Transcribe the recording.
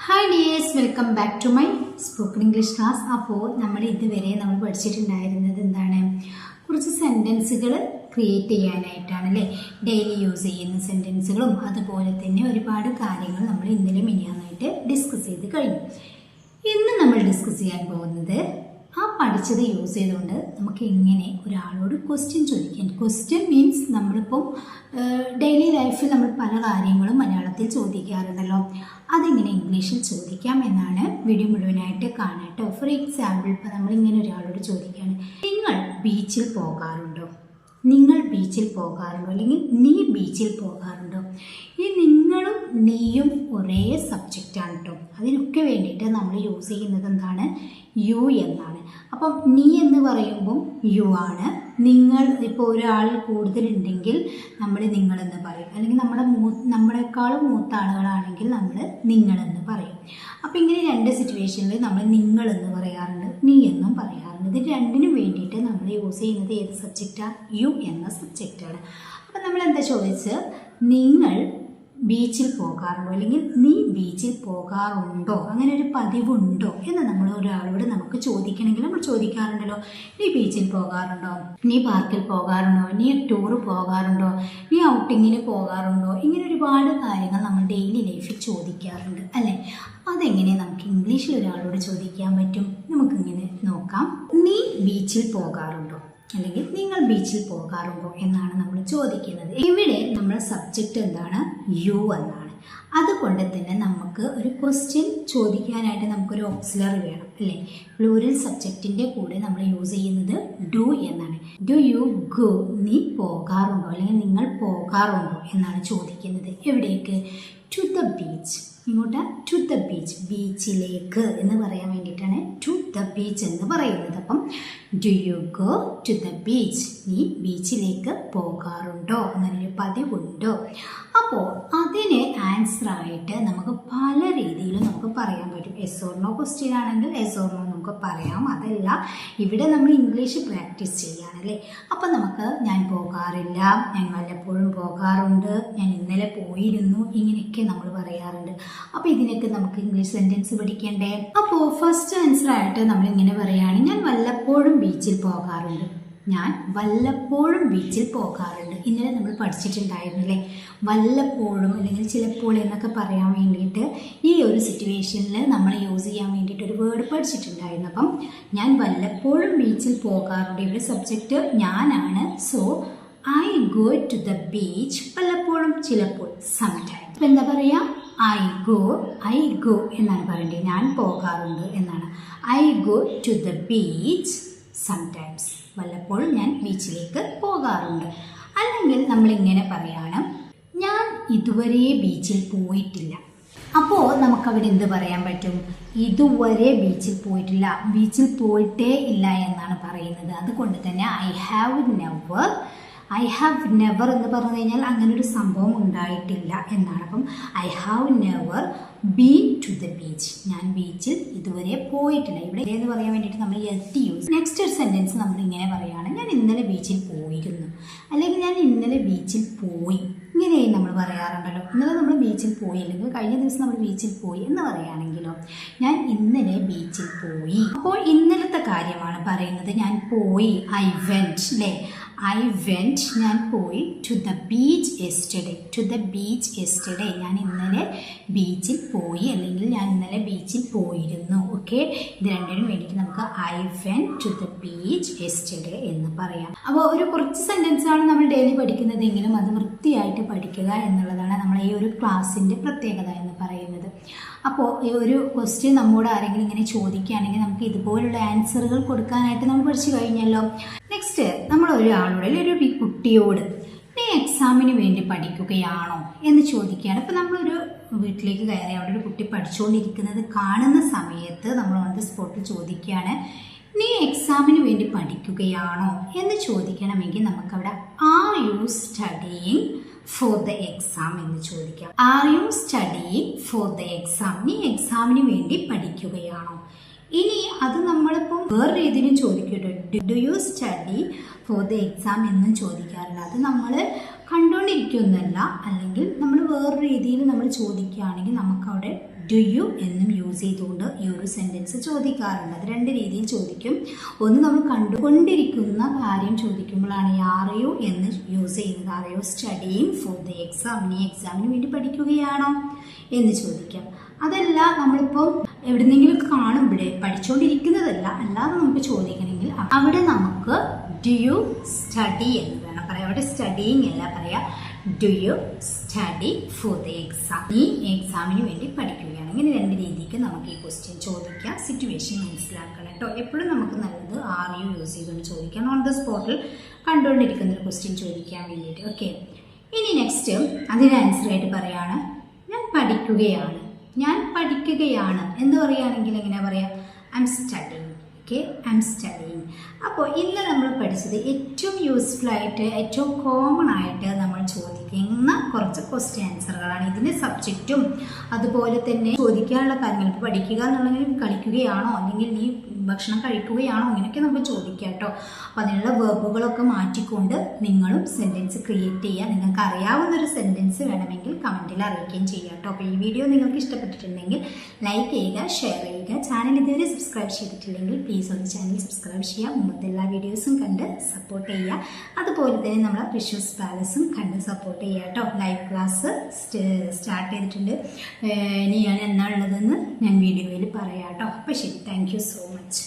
Hi dears, welcome back to my spoken English class. അപ്പോൾ നമ്മൾ ഇതുവരെ പഠിച്ചിട്ടുണ്ടായിരുന്നത് എന്താണ്? കുറച്ച് സെൻറ്റൻസുകൾ ക്രിയേറ്റ് ചെയ്യാനായിട്ടാണ് അല്ലേ? ഡെയിലി യൂസ് ചെയ്യുന്ന സെൻറ്റൻസുകളും അതുപോലെ തന്നെ ഒരുപാട് കാര്യങ്ങൾ നമ്മൾ ഇന്നലെ മിനിയാന്നായിട്ട് ഡിസ്കസ് ചെയ്ത് കഴിഞ്ഞു. ഇന്ന് നമ്മൾ ഡിസ്കസ് ചെയ്യാൻ പോകുന്നത് ആ പഠിച്ചത് യൂസ് ചെയ്തുകൊണ്ട് നമുക്ക് എങ്ങനെ ഒരാളോട് ക്വസ്റ്റ്യൻ ചോദിക്കാം. ക്വസ്റ്റ്യൻ മീൻസ് നമ്മളിപ്പം ഡെയിലി ലൈഫിൽ നമ്മൾ പല കാര്യങ്ങളും മലയാളത്തിൽ ചോദിക്കാറുണ്ടല്ലോ, അതെങ്ങനെ ഇംഗ്ലീഷിൽ ചോദിക്കാം എന്നാണ് വീഡിയോ മുഴുവനായിട്ട് കാണാട്ടോ. ഫോർ എക്സാമ്പിൾ, ഇപ്പോൾ നമ്മളിങ്ങനെ ഒരാളോട് ചോദിക്കുകയാണ്, നിങ്ങൾ ബീച്ചിൽ പോകാറുണ്ടോ? നിങ്ങൾ ബീച്ചിൽ പോകാറുണ്ടോ? അല്ലെങ്കിൽ നീ ബീച്ചിൽ പോകാറുണ്ടോ? ഈ നിങ്ങളും നീയും ഒരേ സബ്ജക്റ്റാണ് കേട്ടോ. അതിനൊക്കെ വേണ്ടിയിട്ട് നമ്മൾ യൂസ് ചെയ്യുന്നത് എന്താണ്? യു എന്നാണ്. അപ്പം നീ എന്ന് പറയുമ്പം യു ആണ്. നിങ്ങൾ ഇപ്പോൾ ഒരാൾ കൂടുതലുണ്ടെങ്കിൽ നമ്മൾ നിങ്ങളെന്ന് പറയും, അല്ലെങ്കിൽ നമ്മളെക്കാളും മൂത്ത ആളുകളാണെങ്കിൽ നമ്മൾ നിങ്ങളെന്ന് പറയും. അപ്പോൾ ഇങ്ങനെ രണ്ട് സിറ്റുവേഷനിൽ നമ്മൾ നിങ്ങളെന്ന് പറയാറുണ്ട്, നീ എന്നും പറയാറുണ്ട്. ഇത് രണ്ടിനും വേണ്ടിയിട്ട് നമ്മൾ യൂസ് ചെയ്യുന്നത് ഏത് സബ്ജക്റ്റാണ്? യു എന്ന സബ്ജക്റ്റാണ്. അപ്പം നമ്മൾ എന്താ ചോദിച്ചത്? നിങ്ങൾ ബീച്ചിൽ പോകാറുണ്ടോ, അല്ലെങ്കിൽ നീ ബീച്ചിൽ പോകാറുണ്ടോ, അങ്ങനെ ഒരു പതിവുണ്ടോ എന്ന് നമ്മൾ ഒരാളോട് നമുക്ക് ചോദിക്കണമെങ്കിൽ നമ്മൾ ചോദിക്കാറുണ്ടല്ലോ. നീ ബീച്ചിൽ പോകാറുണ്ടോ? നീ പാർക്കിൽ പോകാറുണ്ടോ? നീ ടൂറ് പോകാറുണ്ടോ? നീ ഔട്ടിങ്ങിന് പോകാറുണ്ടോ? ഇങ്ങനെ ഒരുപാട് കാര്യങ്ങൾ നമ്മൾ ഡെയിലി ലൈഫിൽ ചോദിക്കാറുണ്ട് അല്ലേ? അതെങ്ങനെ നമുക്ക് ഇംഗ്ലീഷിൽ ഒരാളോട് ചോദിക്കാൻ പറ്റും? നമുക്കിങ്ങനെ നോക്കാം. നീ ബീച്ചിൽ പോകാറുണ്ടോ, അല്ലെങ്കിൽ നിങ്ങൾ ബീച്ചിൽ പോകാറുണ്ടോ എന്നാണ് നമ്മൾ ചോദിക്കുന്നത്. ഇവിടെ നമ്മുടെ സബ്ജക്റ്റ് എന്താണ്? യു എന്നാണ്. അതുകൊണ്ട് തന്നെ നമുക്ക് ഒരു ക്വസ്റ്റ്യൻ ചോദിക്കാനായിട്ട് നമുക്കൊരു ഓക്സിലറി വേണം അല്ലേ? പ്ലൂറൽ സബ്ജക്റ്റിൻ്റെ കൂടെ നമ്മൾ യൂസ് ചെയ്യുന്നത് ഡു എന്നാണ്. Do you go? നീ പോകാറുണ്ടോ, അല്ലെങ്കിൽ നിങ്ങൾ പോകാറുണ്ടോ എന്നാണ് ചോദിക്കുന്നത്. എവിടേക്ക്? To the beach. ഇങ്ങോട്ട് ടു ദ ബീച്ച്, ബീച്ചിലേക്ക് എന്ന് പറയാൻ വേണ്ടിയിട്ടാണ് ടു ദ ബീച്ച് എന്ന് പറയുന്നത്. അപ്പം do you go to the beach? നീ ബീച്ചിലേക്ക് പോകാറുണ്ടോ, അങ്ങനൊരു പതിവുണ്ടോ? അപ്പോൾ അതിന് ആൻസറായിട്ട് നമുക്ക് പല രീതിയിലും നമുക്ക് പറയാൻ പറ്റും. എസ് ഓർ നോ ക്വസ്റ്റ്യൻ ആണെങ്കിൽ എസ് ഓർ നോ നമുക്ക് പറയാം. അതല്ല, ഇവിടെ നമ്മൾ ഇംഗ്ലീഷ് പ്രാക്ടീസ് ചെയ്യുകയാണല്ലേ. അപ്പം നമുക്ക് ഞാൻ പോകാറില്ല, ഞാൻ വല്ലപ്പോഴും പോകാറുണ്ട്, ഞാൻ ഇന്നലെ പോയിരുന്നു, ഇങ്ങനെയൊക്കെ നമ്മൾ പറയാറുണ്ട്. അപ്പോൾ ഇതിനൊക്കെ നമുക്ക് ഇംഗ്ലീഷ് സെൻറ്റൻസ് പഠിക്കണ്ടേ? അപ്പോൾ ഫസ്റ്റ് ആൻസറായിട്ട് നമ്മൾ ഇങ്ങനെ പറയുകയാണ്, ഞാൻ വല്ലപ്പോഴും ബീച്ചിൽ പോകാറുണ്ട്. ഞാൻ വല്ലപ്പോഴും ബീച്ചിൽ പോകാറുണ്ട്. ഇന്നലെ നമ്മൾ പഠിച്ചിട്ടുണ്ടായിരുന്നില്ലേ, വല്ലപ്പോഴും അല്ലെങ്കിൽ ചിലപ്പോൾ എന്നൊക്കെ പറയാൻ വേണ്ടിയിട്ട് ഈ ഒരു സിറ്റുവേഷനിൽ നമ്മൾ യൂസ് ചെയ്യാൻ വേണ്ടിയിട്ട് ഒരു വേർഡ് പഠിച്ചിട്ടുണ്ടായിരുന്നു. അപ്പം ഞാൻ വല്ലപ്പോഴും ബീച്ചിൽ പോകാറുണ്ട്. ഇവിടെ സബ്ജക്റ്റ് ഞാനാണ്. So I go to the beach. വല്ലപ്പോഴും, ചിലപ്പോൾ, സംടൈംസ്. അപ്പം എന്താ പറയുക? ഐ ഗോ എന്നാണ് പറയേണ്ടത്. ഞാൻ പോകാറുണ്ട് എന്നാണ്. I go to the beach sometimes. വല്ലപ്പോഴും ഞാൻ ബീച്ചിലേക്ക് പോകാറുണ്ട്. അല്ലെങ്കിൽ നമ്മളിങ്ങനെ പറയാണ്, ഞാൻ ഇതുവരെ ബീച്ചിൽ പോയിട്ടില്ല. അപ്പോൾ നമുക്കവിടെ എന്ത് പറയാൻ പറ്റും? ഇതുവരെ ബീച്ചിൽ പോയിട്ടില്ല, ബീച്ചിൽ പോയിട്ടേ ഇല്ല എന്നാണ് പറയുന്നത്. അതുകൊണ്ട് തന്നെ ഐ ഹാവ് നെവർ എന്ന് പറഞ്ഞു കഴിഞ്ഞാൽ അങ്ങനെ ഒരു സംഭവം ഉണ്ടായിട്ടില്ല എന്നാണ്. അപ്പം I have never been to the beach. ഞാൻ ബീച്ചിൽ ഇതുവരെ പോയിട്ടില്ല. ഇവിടെ എന്ന് പറയാൻ വേണ്ടിയിട്ട് നമ്മൾ യെറ്റ് യൂസ്. നെക്സ്റ്റ് ഒരു സെൻറ്റൻസ് നമ്മൾ ഇങ്ങനെ പറയുകയാണ്, ഞാൻ ഇന്നലെ ബീച്ചിൽ പോയിരുന്നു, അല്ലെങ്കിൽ ഞാൻ ഇന്നലെ ബീച്ചിൽ പോയി. ഇങ്ങനെയും നമ്മൾ പറയാറുണ്ടല്ലോ. ഇന്നലെ നമ്മൾ ബീച്ചിൽ പോയി, അല്ലെങ്കിൽ കഴിഞ്ഞ ദിവസം നമ്മൾ ബീച്ചിൽ പോയി എന്ന് പറയുകയാണെങ്കിലോ, ഞാൻ ഇന്നലെ ബീച്ചിൽ പോയി. അപ്പോൾ ഇന്നലത്തെ കാര്യമാണ് പറയുന്നത്. ഞാൻ പോയി, ഐ വെന്റ് അല്ലേ? ഐ വെന്റ്, ഞാൻ പോയി. To the beach yesterday. To the beach yesterday, ഞാൻ ഇന്നലെ ബീച്ചിൽ പോയി, അല്ലെങ്കിൽ ഞാൻ ഇന്നലെ ബീച്ചിൽ പോയിരുന്നു. ഓക്കെ, ഇത് രണ്ടിനും വേണ്ടിയിട്ട് നമുക്ക് I went to the beach yesterday എന്ന് പറയാം. അപ്പോൾ കുറച്ച് സെൻറ്റൻസാണ് നമ്മൾ ഡെയിലി പഠിക്കുന്നതെങ്കിലും അത് വൃത്തിയായിട്ട് പഠിക്കുക എന്നുള്ളതാണ് നമ്മൾ ഈ ഒരു ക്ലാസ്സിൻ്റെ പ്രത്യേകത എന്ന് പറയുന്നത്. അപ്പോൾ ഈ ഒരു ക്വസ്റ്റ്യൻ നമ്മോട് ആരെങ്കിലും ഇങ്ങനെ ചോദിക്കുകയാണെങ്കിൽ നമുക്ക് ഇതുപോലുള്ള ആൻസറുകൾ കൊടുക്കാനായിട്ട് നമ്മൾ പഠിച്ചു കഴിഞ്ഞല്ലോ. നെക്സ്റ്റ്, നമ്മൾ ഒരാളോട് അല്ലെങ്കിൽ ഒരു കുട്ടിയോട് നീ എക്സാമിന് വേണ്ടി പഠിക്കുകയാണോ എന്ന് ചോദിക്കുകയാണ്. ഇപ്പോൾ നമ്മളൊരു വീട്ടിലേക്ക് കയറി അവിടെ ഒരു കുട്ടി പഠിച്ചുകൊണ്ടിരിക്കുന്നത് കാണുന്ന സമയത്ത് നമ്മൾ ഓൺ ദ സ്പോട്ടിൽ ചോദിക്കുകയാണ്, നീ എക്സാമിന് വേണ്ടി പഠിക്കുകയാണോ എന്ന് ചോദിക്കണമെങ്കിൽ നമുക്കവിടെ are you studying for the exam എന്ന് ചോദിക്കാം. Are you studying for the exam? നീ എക്സാമിന് വേണ്ടി പഠിക്കുകയാണോ? ഇനി അത് നമ്മളിപ്പം വേറെ രീതിയിലും ചോദിക്കട്ടോ. Do you study for the exam എന്നും ചോദിക്കാറില്ല. അത് നമ്മൾ കണ്ടുകൊണ്ടിരിക്കുന്നല്ല, അല്ലെങ്കിൽ നമ്മൾ വേറൊരു രീതിയിൽ നമ്മൾ ചോദിക്കുകയാണെങ്കിൽ നമുക്കവിടെ ഡു യു എന്നും യൂസ് ചെയ്തുകൊണ്ട് ഈ ഒരു സെൻറ്റൻസ് ചോദിക്കാറുണ്ട്. അത് രണ്ട് രീതിയിൽ ചോദിക്കും. ഒന്ന് നമ്മൾ കണ്ടുകൊണ്ടിരിക്കുന്ന കാര്യം ചോദിക്കുമ്പോഴാണ് ഈ ആർ യു എന്ന് യൂസ് ചെയ്യുന്നത്. R you studying for the exam? നീ എക്സാമിന് വേണ്ടി പഠിക്കുകയാണോ എന്ന് ചോദിക്കാം. അതല്ല, നമ്മളിപ്പോൾ എവിടെന്നെങ്കിലും കാണുമ്പോഴേ പഠിച്ചുകൊണ്ടിരിക്കുന്നതല്ല, അല്ലാതെ നമുക്ക് ചോദിക്കണമെങ്കിൽ അവിടെ നമുക്ക് ഡു യു സ്റ്റഡി എന്ന് വേണം പറയാം. അവിടെ സ്റ്റഡിയിങ് അല്ല പറയാ, do you study for the exam? നീ എക്സാമിന് വേണ്ടി പഠിക്കുകയാണ്. ഇങ്ങനെ രണ്ട് രീതിക്ക് നമുക്ക് ഈ ക്വസ്റ്റ്യൻ ചോദിക്കാം. സിറ്റുവേഷൻ മനസ്സിലാക്കണം കേട്ടോ. എപ്പോഴും നമുക്ക് നല്ലത് ആർ യു യൂസ് ചെയ്തുകൊണ്ട് ചോദിക്കാം. ഓൺ ദ സ്പോട്ടിൽ കണ്ടുകൊണ്ടിരിക്കുന്ന ഒരു ക്വസ്റ്റ്യൻ ചോദിക്കാൻ വേണ്ടിയിട്ട്. ഓക്കെ, ഇനി നെക്സ്റ്റ് അതിന് ആൻസർ ആയിട്ട് പറയാണ് ഞാൻ പഠിക്കുകയാണ്. ഞാൻ പഠിക്കുകയാണ് എന്ന് പറയുകയാണെങ്കിൽ എങ്ങനെ പറയാം? I M studying. Okay, I M studying. അപ്പോൾ ഇന്ന് നമ്മൾ പഠിച്ചത് ഏറ്റവും യൂസ്ഫുൾ ആയിട്ട്, ഏറ്റവും കോമൺ ആയിട്ട് നമ്മൾ ചോദിക്കുന്ന കുറച്ച് ക്വസ്റ്റ്യൻ ആൻസറുകളാണ്. ഇതിൻ്റെ സബ്ജക്റ്റും അതുപോലെ തന്നെ ചോദിക്കാനുള്ള കാര്യങ്ങൾ, ഇപ്പോൾ പഠിക്കുക എന്നുള്ളതിൽ കളിക്കുകയാണോ അല്ലെങ്കിൽ നീ ഭക്ഷണം കഴിക്കുകയാണോ ഇങ്ങനെയൊക്കെ നമുക്ക് ചോദിക്കാം കേട്ടോ. അപ്പോൾ അതിനുള്ള വെർബുകളൊക്കെ മാറ്റിക്കൊണ്ട് നിങ്ങളും സെൻറ്റൻസ് ക്രിയേറ്റ് ചെയ്യുക. നിങ്ങൾക്ക് അറിയാവുന്ന ഒരു സെൻറ്റൻസ് വേണമെങ്കിൽ കമൻറ്റിൽ അറിയിക്കുകയും ചെയ്യാം കേട്ടോ. അപ്പോൾ ഈ വീഡിയോ നിങ്ങൾക്ക് ഇഷ്ടപ്പെട്ടിട്ടുണ്ടെങ്കിൽ ലൈക്ക് ചെയ്യുക, ഷെയർ ചെയ്യുക. ചാനൽ ഇതുവരെ സബ്സ്ക്രൈബ് ചെയ്തിട്ടില്ലെങ്കിൽ പ്ലീസ് ഒന്ന് ചാനൽ സബ്സ്ക്രൈബ് ചെയ്യുക. മുമ്പത്തെ എല്ലാ വീഡിയോസും കണ്ട് സപ്പോർട്ട് ചെയ്യുക. അതുപോലെ തന്നെ നമ്മളെ വിഷ്വൽസ് പാലസും കണ്ട് സപ്പോർട്ട് ചെയ്യുക കേട്ടോ. ലൈവ് ക്ലാസ് സ്റ്റാർട്ട് ചെയ്തിട്ടുണ്ട്. ഇനി ഞാൻ എന്നാ ഉള്ളതെന്ന് ഞാൻ വീഡിയോയിൽ പറയാം കേട്ടോ. അപ്പോൾ ശരി, താങ്ക് യു സോ മച്ച്.